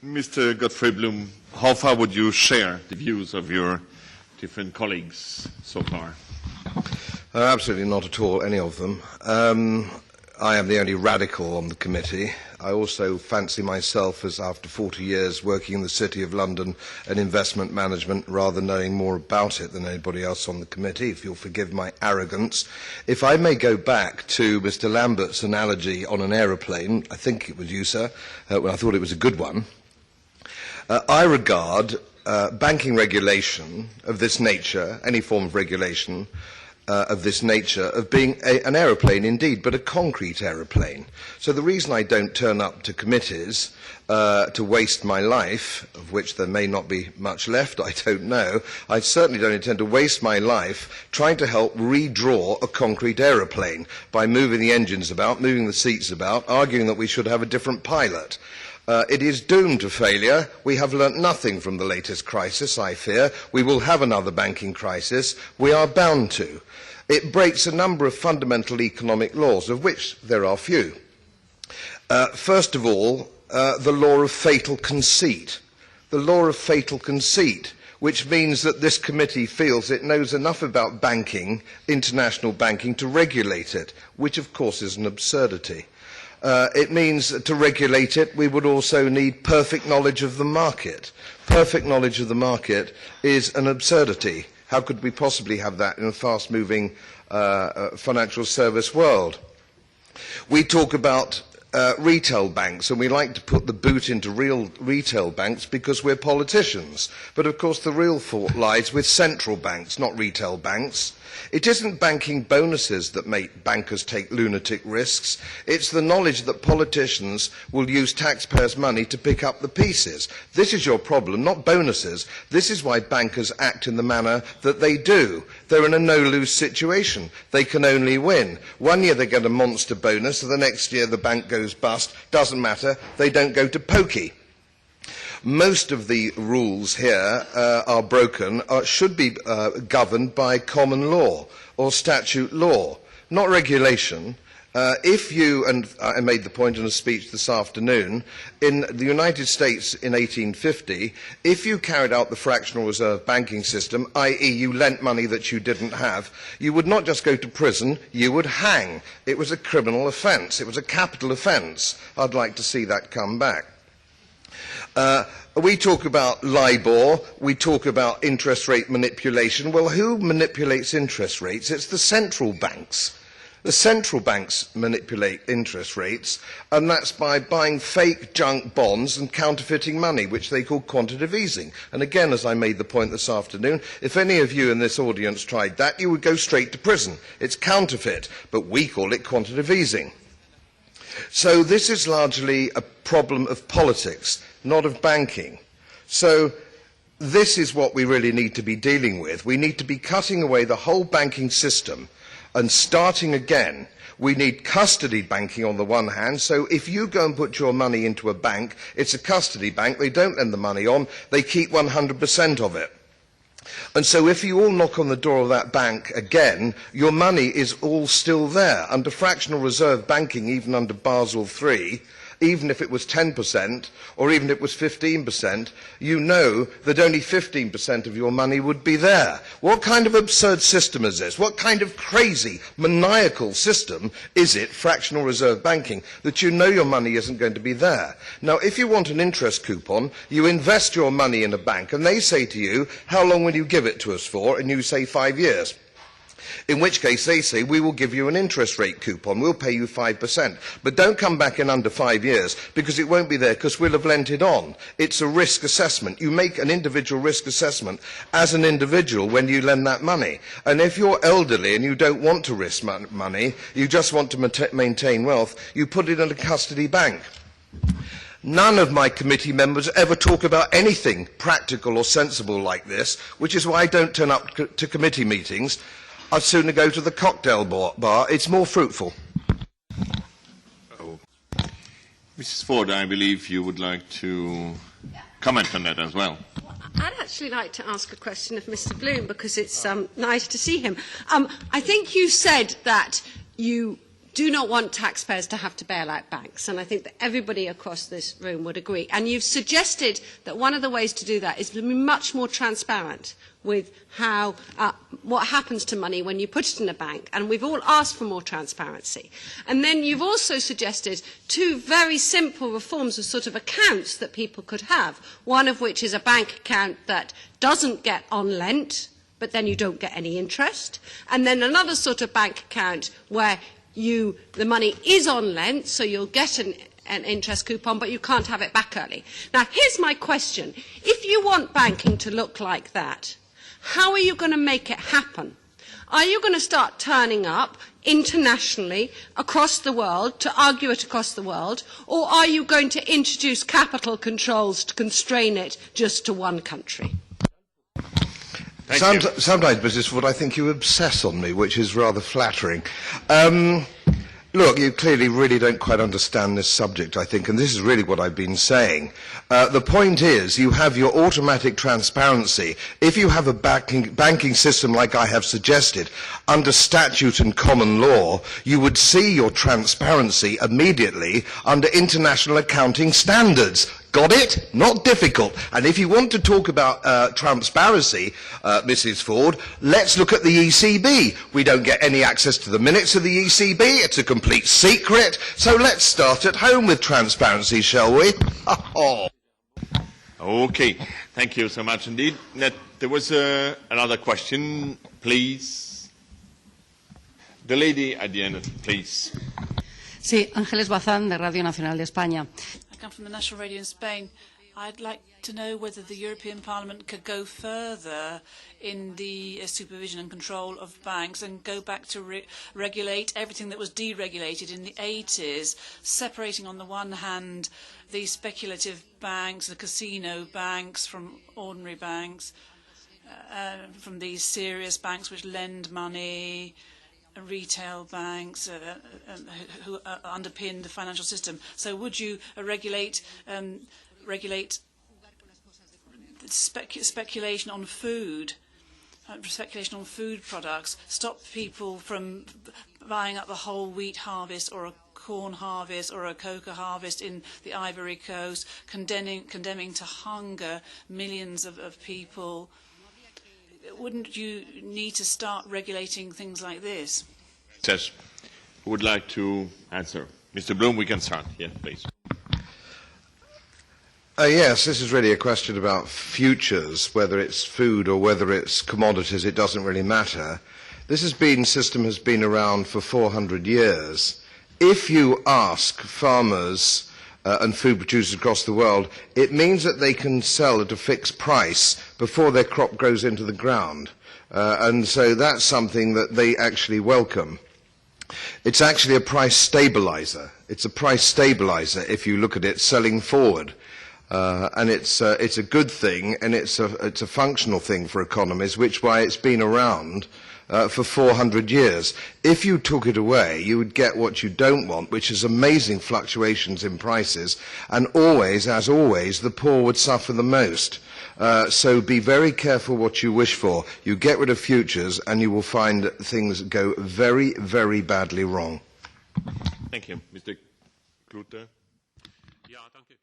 Mr. Godfrey Bloom, how far would you share the views of your different colleagues so far? Absolutely not at all, any of them. I am the only radical on the committee. I also fancy myself as, after 40 years working in the City of London and investment management, rather knowing more about it than anybody else on the committee, if you'll forgive my arrogance. If I may go back to Mr. Lambert's analogy on an aeroplane, I think it was you, sir, when I thought it was a good one. I regard banking regulation of this nature, any form of regulation, of this nature, of being an aeroplane indeed, but a concrete aeroplane. So the reason I don't turn up to committees to waste my life, of which there may not be much left, I don't know, I certainly don't intend to waste my life trying to help redraw a concrete aeroplane by moving the engines about, moving the seats about, arguing that we should have a different pilot. It is doomed to failure. We have learnt nothing from the latest crisis, I fear. We will have another banking crisis. We are bound to. It breaks a number of fundamental economic laws, of which there are few. First of all, the law of fatal conceit. The law of fatal conceit, which means that this committee feels it knows enough about banking, international banking, to regulate it, which of course is an absurdity. It means to regulate it, we would also need perfect knowledge of the market. Perfect knowledge of the market is an absurdity. How could we possibly have that in a fast-moving financial service world? We talk about retail banks, and we like to put the boot into real retail banks because we're politicians. But of course the real fault lies with central banks, not retail banks. It isn't banking bonuses that make bankers take lunatic risks. It's the knowledge that politicians will use taxpayers' money to pick up the pieces. This is your problem, not bonuses. This is why bankers act in the manner that they do. They're in a no-lose situation. They can only win. One year they get a monster bonus, and the next year the bank goes bust. Doesn't matter. They don't go to pokey. Most of the rules here are broken, should be governed by common law or statute law, not regulation. If you, and I made the point in a speech this afternoon, in the United States in 1850, if you carried out the fractional reserve banking system, i.e. you lent money that you didn't have, you would not just go to prison, you would hang. It was a criminal offence. It was a capital offence. I'd like to see that come back. We talk about LIBOR, we talk about interest rate manipulation. Well, who manipulates interest rates? It's the central banks. The central banks manipulate interest rates, and that's by buying fake junk bonds and counterfeiting money, which they call quantitative easing. And again, as I made the point this afternoon, if any of you in this audience tried that, you would go straight to prison. It's counterfeit, but we call it quantitative easing. So this is largely a problem of politics, not of banking. So this is what we really need to be dealing with. We need to be cutting away the whole banking system and starting again. We need custody banking on the one hand, so if you go and put your money into a bank, it's a custody bank, they don't lend the money on, they keep 100% of it. And so if you all knock on the door of that bank again, your money is all still there. Under fractional reserve banking, even under Basel III, even if it was 10% or even if it was 15%, you know that only 15% of your money would be there. What kind of absurd system is this? What kind of crazy, maniacal system is it, fractional reserve banking, that you know your money isn't going to be there? Now, if you want an interest coupon, you invest your money in a bank and they say to you, how long will you give it to us for? And you say 5 years. In which case they say, we will give you an interest rate coupon, we'll pay you 5%. But don't come back in under 5 years, because it won't be there, because we'll have lent it on. It's a risk assessment. You make an individual risk assessment as an individual when you lend that money. And if you're elderly and you don't want to risk money, you just want to maintain wealth, you put it in a custody bank. None of my committee members ever talk about anything practical or sensible like this, which is why I don't turn up to committee meetings. I'd sooner go to the cocktail bar. It's more fruitful. Oh. Mrs. Ford, I believe you would like to comment on that as well. I'd actually like to ask a question of Mr. Bloom, because it's nice to see him. I think you said that you do not want taxpayers to have to bail out banks, and I think that everybody across this room would agree. And you've suggested that one of the ways to do that is to be much more transparent with how, what happens to money when you put it in a bank, and we've all asked for more transparency. And then you've also suggested two very simple reforms of sort of accounts that people could have, one of which is a bank account that doesn't get on lent, but then you don't get any interest, and then another sort of bank account where the money is on lent, so you'll get an interest coupon, but you can't have it back early. Now, here's my question. If you want banking to look like that, how are you going to make it happen? Are you going to start turning up internationally across the world to argue it across the world, or are you going to introduce capital controls to constrain it just to one country? Sometimes, Mrs. Ford, I think you obsess on me, which is rather flattering. Look, you clearly really don't quite understand this subject, I think, and this is really what I've been saying. The point is, you have your automatic transparency. If you have a banking system like I have suggested, under statute and common law, you would see your transparency immediately under international accounting standards. Got it? Not difficult. And if you want to talk about transparency, Mrs. Ford, let's look at the ECB. We don't get any access to the minutes of the ECB. It's a complete secret. So let's start at home with transparency, shall we? Okay. Thank you so much indeed. There was another question, please. The lady at the end, please. Sí, Ángeles Bazán, de Radio Nacional de España. I come from the National Radio in Spain. I'd like to know whether the European Parliament could go further in the supervision and control of banks and go back to regulate everything that was deregulated in the 80s, separating on the one hand the speculative banks, the casino banks from ordinary banks, from these serious banks which lend money, retail banks who underpin the financial system. So would you regulate speculation on food, products, stop people from buying up the whole wheat harvest or a corn harvest or a cocoa harvest in the Ivory Coast, condemning to hunger millions of people? Wouldn't you need to start regulating things like this? Yes. Who would like to answer? Mr. Bloom, we can start. Yeah, please. Yes, this is really a question about futures, whether it's food or whether it's commodities, it doesn't really matter. This system has been around for 400 years. If you ask farmers and food producers across the world, it means that they can sell at a fixed price before their crop grows into the ground. And so that's something that they actually welcome. It's actually a price stabilizer. It's a price stabilizer if you look at it selling forward. And it's a good thing, and it's a functional thing for economies, which why it's been around for 400 years. If you took it away, you would get what you don't want, which is amazing fluctuations in prices, and always, as always, the poor would suffer the most. So be very careful what you wish for. You get rid of futures, and you will find things go very, very badly wrong. Thank you. Mr. Klute. Ja, danke.